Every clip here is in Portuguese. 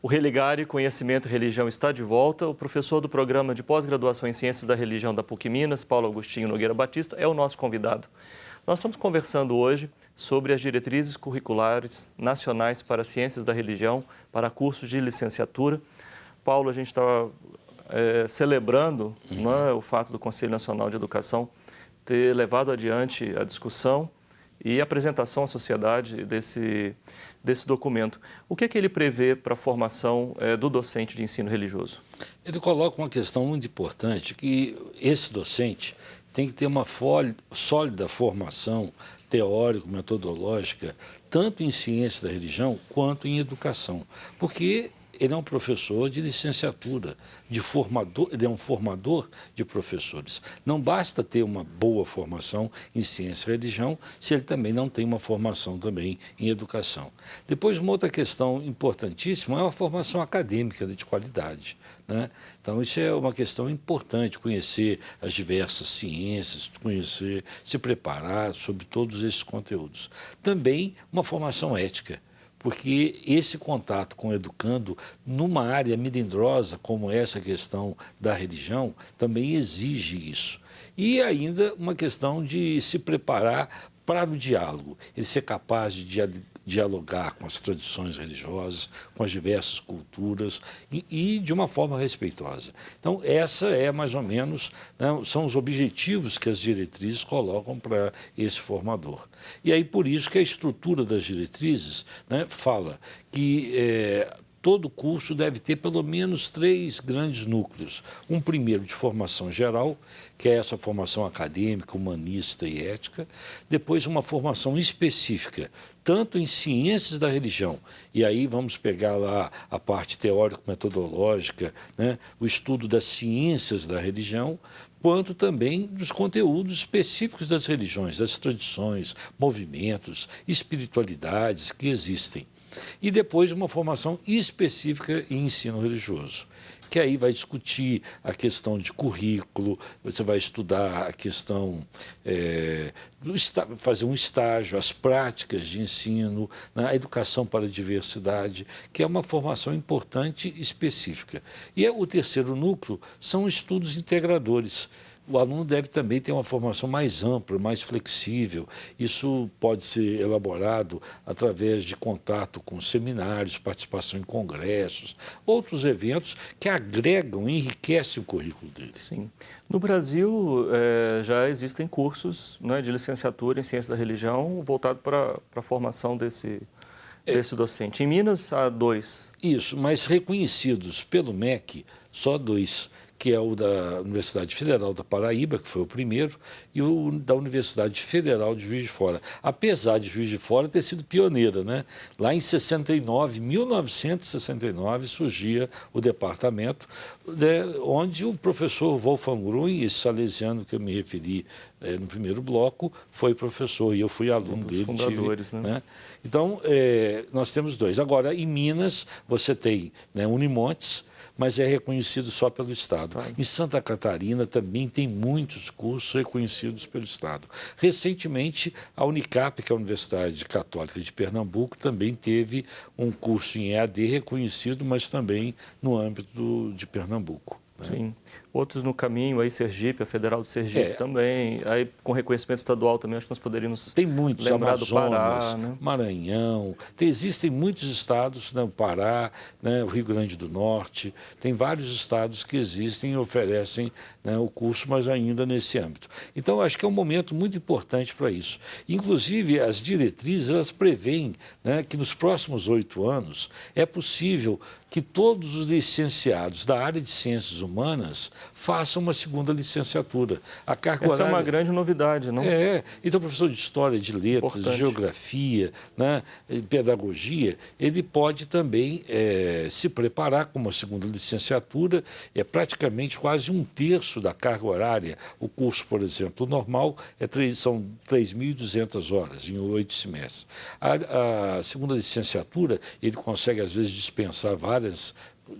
O Religare Conhecimento e Religião está de volta. O professor do programa de pós-graduação em Ciências da Religião da PUC Minas, Paulo Agostinho Nogueira Batista, é o nosso convidado. Nós estamos conversando hoje sobre as diretrizes curriculares nacionais para Ciências da Religião, para cursos de licenciatura. Paulo, a gente estava celebrando o fato do Conselho Nacional de Educação ter levado adiante a discussão e a apresentação à sociedade desse documento. O que é que ele prevê para a formação do docente de ensino religioso? Ele coloca uma questão muito importante, que esse docente tem que ter uma sólida formação teórico-metodológica, tanto em ciência da religião quanto em educação, porque ele é um professor de licenciatura, ele é um formador de professores. Não basta ter uma boa formação em ciência e religião, se ele também não tem uma formação também em educação. Depois, uma outra questão importantíssima é a formação acadêmica de qualidade, né? Então, isso é uma questão importante, conhecer as diversas ciências, conhecer, se preparar sobre todos esses conteúdos. Também uma formação ética, porque esse contato com o educando, numa área melindrosa como essa questão da religião, também exige isso. E ainda uma questão de se preparar para o diálogo, ele ser capaz de dialogar com as tradições religiosas, com as diversas culturas e de uma forma respeitosa. Então, essa é mais ou menos, né, são os objetivos que as diretrizes colocam para esse formador. E aí, por isso que a estrutura das diretrizes, né, fala que todo curso deve ter pelo menos 3 grandes núcleos. Um primeiro de formação geral, que é essa formação acadêmica, humanista e ética. Depois uma formação específica, tanto em ciências da religião, e aí vamos pegar lá a parte teórico-metodológica, né, o estudo das ciências da religião, quanto também dos conteúdos específicos das religiões, das tradições, movimentos, espiritualidades que existem. E depois uma formação específica em ensino religioso, que aí vai discutir a questão de currículo, você vai estudar a questão, fazer um estágio, as práticas de ensino, né, a educação para a diversidade, que é uma formação importante e específica. E o terceiro núcleo são estudos integradores. O aluno deve também ter uma formação mais ampla, mais flexível. Isso pode ser elaborado através de contato com seminários, participação em congressos, outros eventos que agregam, enriquecem o currículo dele. Sim. No Brasil, já existem cursos, né, de licenciatura em Ciência da Religião voltado para a formação desse docente. Em Minas, há 2. Isso, mas reconhecidos pelo MEC, só 2. Que é o da Universidade Federal da Paraíba, que foi o primeiro, e o da Universidade Federal de Juiz de Fora. Apesar de Juiz de Fora ter sido pioneira, né? Lá em 1969, surgia o departamento, né, onde o professor Wolfgang Grün, esse salesiano que eu me referi no primeiro bloco, foi professor, e eu fui aluno dele. Fundadores, né? Então, nós temos 2. Agora, em Minas, você tem, né, Unimontes, mas é reconhecido só pelo Estado. Em Santa Catarina também tem muitos cursos reconhecidos pelo Estado. Recentemente, a Unicap, que é a Universidade Católica de Pernambuco, também teve um curso em EAD reconhecido, mas também no âmbito de Pernambuco. Sim. Outros no caminho, aí Sergipe, a Federal de Sergipe também, aí com reconhecimento estadual também, acho que nós poderíamos tem muitos, lembrar Amazonas, do Pará, né? Maranhão, existem muitos estados, né, o Pará, né, o Rio Grande do Norte, tem vários estados que existem e oferecem, né, o curso, mas ainda nesse âmbito. Então, acho que é um momento muito importante para isso. Inclusive, as diretrizes, elas preveem, né, que nos próximos 8 anos é possível que todos os licenciados da área de ciências humanas façam uma segunda licenciatura. A carga Essa horária... é uma grande novidade, não? Então, professor de História, de Letras, de Geografia, né, de Pedagogia, ele pode também se preparar com uma segunda licenciatura, praticamente quase 1/3 da carga horária. O curso, por exemplo, normal são 3.200 horas em 8 semestres. A segunda licenciatura, ele consegue, às vezes, dispensar várias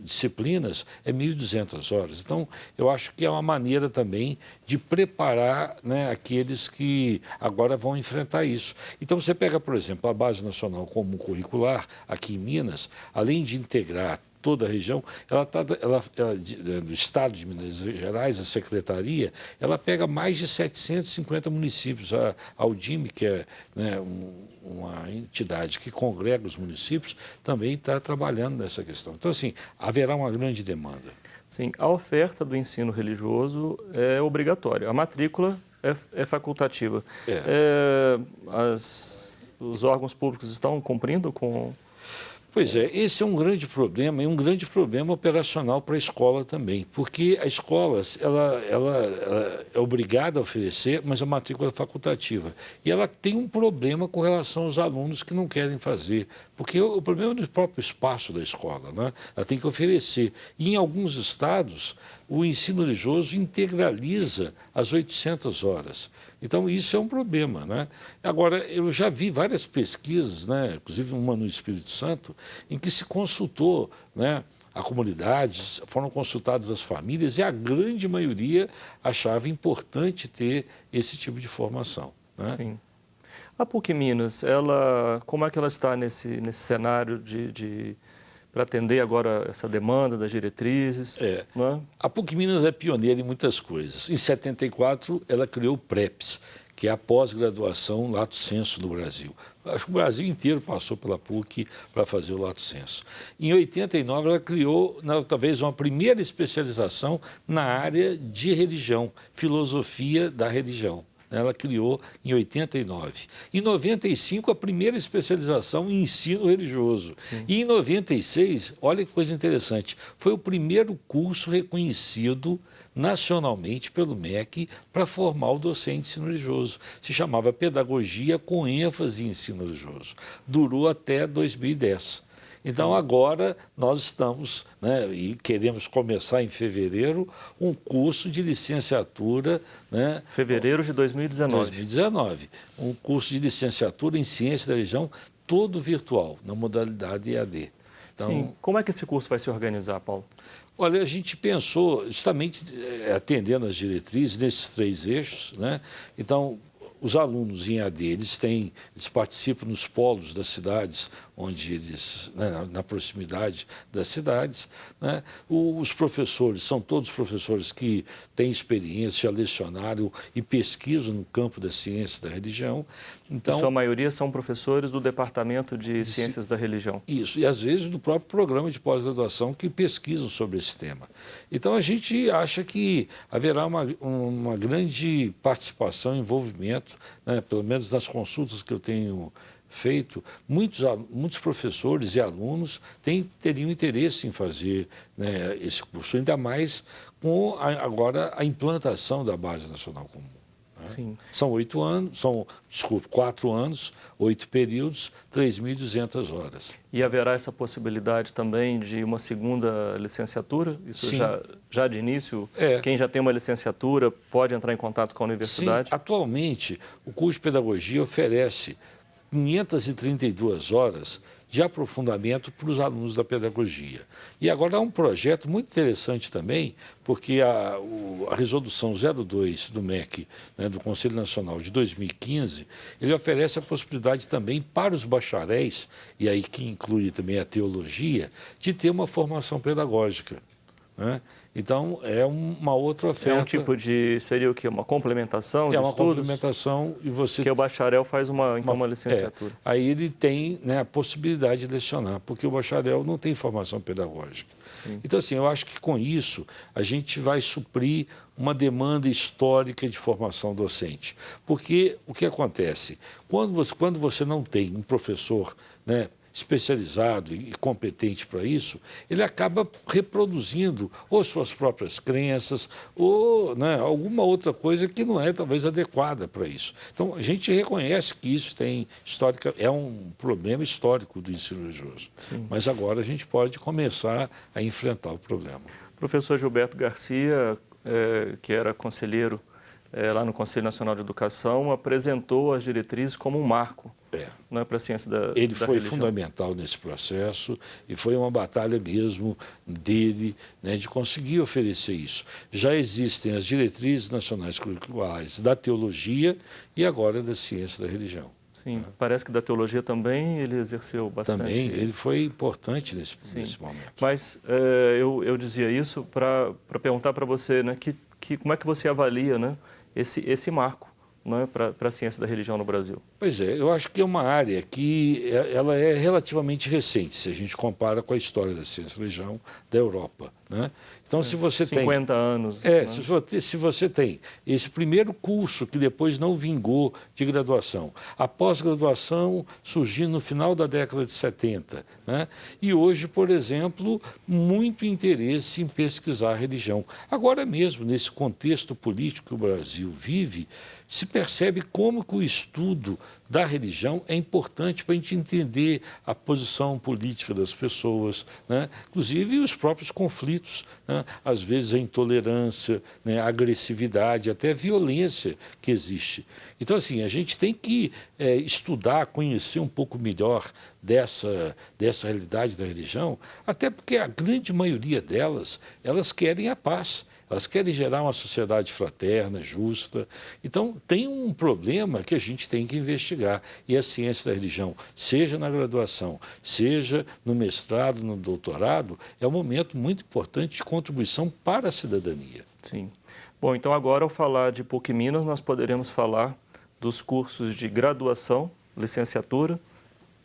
disciplinas, 1.200 horas. Então, eu acho que é uma maneira também de preparar, né, aqueles que agora vão enfrentar isso. Então, você pega, por exemplo, a Base Nacional Comum Curricular, aqui em Minas, além de integrar toda a região, do Estado de Minas Gerais, a Secretaria, ela pega mais de 750 municípios. A UDIME, que é, né, uma entidade que congrega os municípios, também está trabalhando nessa questão. Então, assim, haverá uma grande demanda. Sim, a oferta do ensino religioso é obrigatória, a matrícula é facultativa. Os órgãos públicos estão cumprindo com... Pois é, esse é um grande problema, e um grande problema operacional para a escola também, porque a escola ela é obrigada a oferecer, mas a matrícula é facultativa. E ela tem um problema com relação aos alunos que não querem fazer, porque o problema é do próprio espaço da escola, né? Ela tem que oferecer. E em alguns estados, o ensino religioso integraliza as 800 horas. Então, isso é um problema, né? Agora, eu já vi várias pesquisas, né, inclusive uma no Espírito Santo, em que se consultou, né, a comunidade, foram consultadas as famílias e a grande maioria achava importante ter esse tipo de formação, né? Sim. A PUC Minas, como é que ela está nesse cenário para atender agora essa demanda das diretrizes? Né? A PUC Minas é pioneira em muitas coisas. Em 74, ela criou o PREPS, que é a pós-graduação Lato Sensu no Brasil. Acho que o Brasil inteiro passou pela PUC para fazer o Lato Sensu. Em 89, ela criou, talvez, uma primeira especialização na área de religião, filosofia da religião. Ela criou em 89. Em 95, a primeira especialização em ensino religioso. Sim. E em 96, olha que coisa interessante, foi o primeiro curso reconhecido nacionalmente pelo MEC para formar o docente de ensino religioso. Se chamava Pedagogia com ênfase em ensino religioso. Durou até 2010. Então, agora nós estamos, né, e queremos começar em fevereiro, um curso de licenciatura. Né, fevereiro de 2019. 2019. Um curso de licenciatura em Ciência da Religião, todo virtual, na modalidade EAD. Então, sim. Como é que esse curso vai se organizar, Paulo? Olha, a gente pensou justamente atendendo as diretrizes nesses 3 eixos, né? Então, os alunos em EAD, eles participam nos polos das cidades, onde eles, né, na proximidade das cidades, né? Os professores, são todos professores que têm experiência, já lecionaram e pesquisam no campo da ciência da religião. Então, a sua maioria são professores do Departamento de Ciências da Religião. Isso, e às vezes do próprio programa de pós-graduação que pesquisam sobre esse tema. Então, a gente acha que haverá uma grande participação, envolvimento, né, pelo menos nas consultas que eu tenho feito, muitos professores e alunos teriam interesse em fazer, né, esse curso, ainda mais com agora a implantação da Base Nacional Comum. Sim. São 4 anos, 8 períodos, 3.200 horas. E haverá essa possibilidade também de uma segunda licenciatura? Isso Sim. já de início, quem já tem uma licenciatura pode entrar em contato com a universidade? Sim, atualmente o curso de pedagogia oferece 532 horas de aprofundamento para os alunos da pedagogia. E agora há um projeto muito interessante também, porque a resolução 02 do MEC, né, do Conselho Nacional de 2015, ele oferece a possibilidade também para os bacharéis, e aí que inclui também a teologia, de ter uma formação pedagógica, né? Então, é uma outra oferta. É um tipo seria o quê? Uma complementação de estudos? É uma complementação e você... Porque o bacharel faz uma licenciatura. Aí ele tem, né, a possibilidade de lecionar, porque o bacharel não tem formação pedagógica. Sim. Então, assim, eu acho que com isso a gente vai suprir uma demanda histórica de formação docente. Porque o que acontece? Quando você não tem um professor, né, especializado e competente para isso, ele acaba reproduzindo ou suas próprias crenças ou, né, alguma outra coisa que não é talvez adequada para isso. Então, a gente reconhece que isso é um problema histórico do ensino religioso. Sim. Mas agora a gente pode começar a enfrentar o problema. Professor Gilberto Garcia, que era conselheiro lá no Conselho Nacional de Educação, apresentou as diretrizes como um marco, não é, para a ciência da religião. Ele foi fundamental nesse processo e foi uma batalha mesmo dele, né, de conseguir oferecer isso. Já existem as diretrizes nacionais curriculares da teologia e agora da ciência da religião. Sim. Sim, parece que da teologia também ele exerceu bastante. Também, ele foi importante nesse momento. Mas eu dizia isso para perguntar para você, né, como é que você avalia, né, esse marco, né, para a ciência da religião no Brasil? Pois é, eu acho que é uma área que ela é relativamente recente, se a gente compara com a história da ciência da religião da Europa, né? Então, se você 50 anos. né? Se você tem esse primeiro curso que depois não vingou de graduação, a pós-graduação surgindo no final da década de 70, né? E hoje, por exemplo, muito interesse em pesquisar a religião. Agora mesmo, nesse contexto político que o Brasil vive, se percebe como que o estudo da religião é importante para a gente entender a posição política das pessoas, né? Inclusive os próprios conflitos, né? Às vezes a intolerância, né? A agressividade, até a violência que existe. Então, assim, a gente tem que estudar, conhecer um pouco melhor dessa realidade da religião, até porque a grande maioria delas, elas querem a paz. Elas querem gerar uma sociedade fraterna, justa. Então, tem um problema que a gente tem que investigar. E a ciência da religião, seja na graduação, seja no mestrado, no doutorado, é um momento muito importante de contribuição para a cidadania. Sim. Bom, então agora, ao falar de PUC Minas, nós poderemos falar dos cursos de graduação, licenciatura,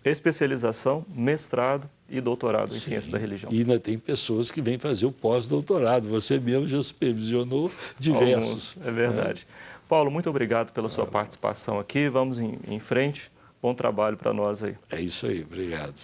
especialização, mestrado e doutorado em ciência da religião. E ainda tem pessoas que vêm fazer o pós-doutorado. Você mesmo já supervisionou diversos. Alguns, é verdade. Paulo, muito obrigado pela sua participação aqui. Vamos em frente. Bom trabalho para nós aí. É isso aí, obrigado.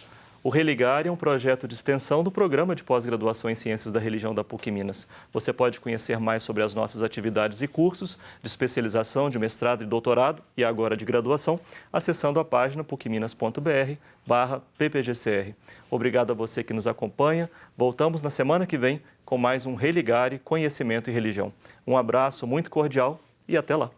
O Religare é um projeto de extensão do Programa de Pós-Graduação em Ciências da Religião da PUC Minas. Você pode conhecer mais sobre as nossas atividades e cursos de especialização, de mestrado e doutorado e agora de graduação, acessando a página pucminas.br/ppgcr. Obrigado a você que nos acompanha. Voltamos na semana que vem com mais um Religare, Conhecimento e Religião. Um abraço muito cordial e até lá.